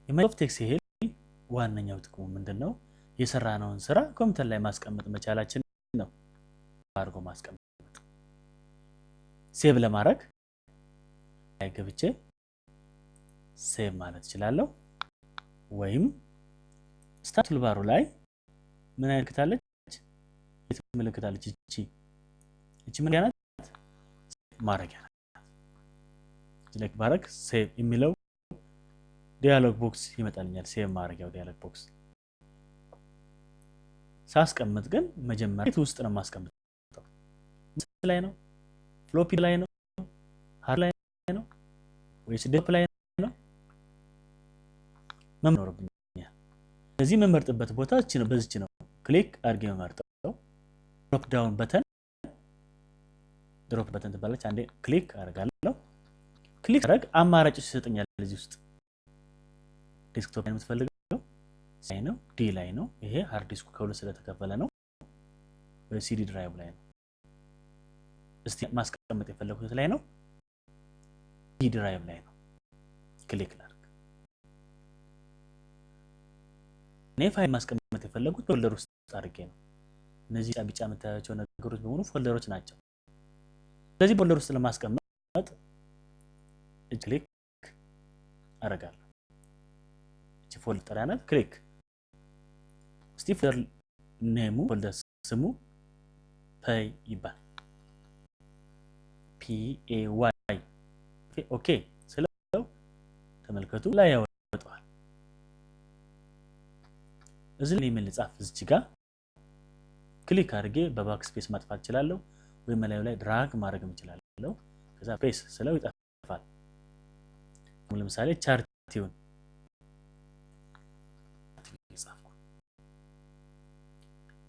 የማይክሮሶፍት ኤክሴል ዋነኛው ጥቅሙ ምንድነው? የሰራነውን ስራ ኮምፒውተር ላይ ማስቀመጥ መቻላችን ነው። አድርጎ ማስቀመጥ ሴቭ ለማድረግ ላይ ገብቼ ሴቭ ማለት እችላለሁ። ወይም ስታርት ቱልባሩ ላይ ምን አይልክታለች? ምልክታለች እቺ ምን ያናት? ማረጊያ ናት። ስለክ ባረክ ሴቭ የሚለው ዲያሎግ ቦክስ ይመጣልኛል። ሴቭ ማረጊያው ዲያሎግ ቦክስ ሳስቀምጥ ግን መጀመሪያ የት ውስጥ ነው ማስቀምጠው? ላይ ነው? ፍሎፒ ላይ ነው? ሃርድ ላይ ነው? ወይስ ዴስክቶፕ ላይ ነው? መምረጥብኛል። ስለዚህ መመርጥበት ቦታ እቺ ነው። በዚች ነው ክሊክ አድርጌ መመርጠው። ድሮፕ ዳውን በተን ትባላለች። አንዴ ክሊክ አደርጋለሁ። ክሊክ አደረግ አማራጭ ይሰጠኛል። እዚህ ውስጥ ዴስክቶፕ ላይ የምትፈልገው ላይ ነው፣ ዲ ላይ ነው። ይሄ ሃርድ ዲስኩ ከሁለት ስለተከፈለ ነው። በሲዲ ድራይቭ ላይ ነው። እስቲ ማስቀመጥ የፈለኩት ላይ ነው፣ ዲ ድራይቭ ላይ ነው። ክሊክ ላድርግ። እኔ ፋይል ማስቀመጥ የፈለኩት ፎልደር ውስጥ አድርጌ ነው። እነዚህ ቢጫ የምታያቸው ነገሮች በሙሉ ፎልደሮች ናቸው። ስለዚህ ፎልደር ውስጥ ለማስቀመጥ ክሊክ አደርጋለሁ። እቺ ፎልደር ያናት ክሊክ እስቲ ፎልደር ኔሙ ፎልደር ስሙ ፓይ ይባል PAY ኦኬ ስለው ተመልከቱ ላይ ያወጣዋል። እዚህ ላይ ምን ልጻፍ? እዚች ጋር ክሊክ አድርጌ በባክ ስፔስ ማጥፋት እችላለሁ፣ ወይ መላዩ ላይ ድራግ ማድረግ እችላለሁ። ከዛ ፔስ ስለው ይጠፋል። ለምሳሌ ቻርት ይሁን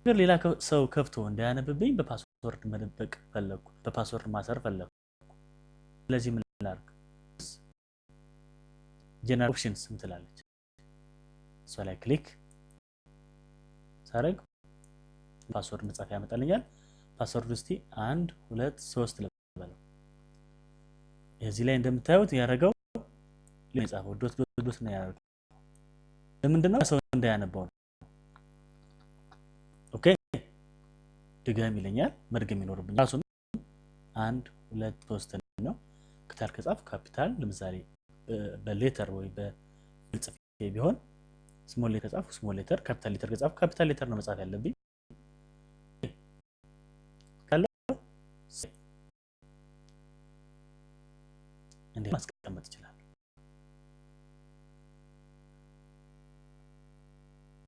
ነገር ሌላ ሰው ከፍቶ እንዳያነብብኝ በፓስወርድ መደበቅ ፈለኩ፣ በፓስወርድ ማሰር ፈለኩ። ስለዚህ ምን ላድርግ? ጀነራል ኦፕሽንስ ምትላለች እሷ ላይ ክሊክ ሳረግ ፓስወርድ መጻፍ ያመጣልኛል። ፓስወርድ እስቲ 1 2 3 ልበለው። እዚህ ላይ እንደምታዩት ያደረገው ለጻፈው ዶት ነው ያደረገው። ለምንድነው? ሰው እንዳያነበው ነው። ኦኬ ድጋሚ ይለኛል። መድገም ይኖርብኛል። ራሱን 1 2 3 ነው። ካፒታል ከጻፍ ካፒታል፣ ለምሳሌ በሌተር ወይ በግልጽ ቢሆን ስሞል ሌተር ከጻፍ ስሞል ሌተር፣ ካፒታል ሌተር ከጻፍ ካፒታል ሌተር ነው መጻፍ ያለብኝ። ካለ እንዴ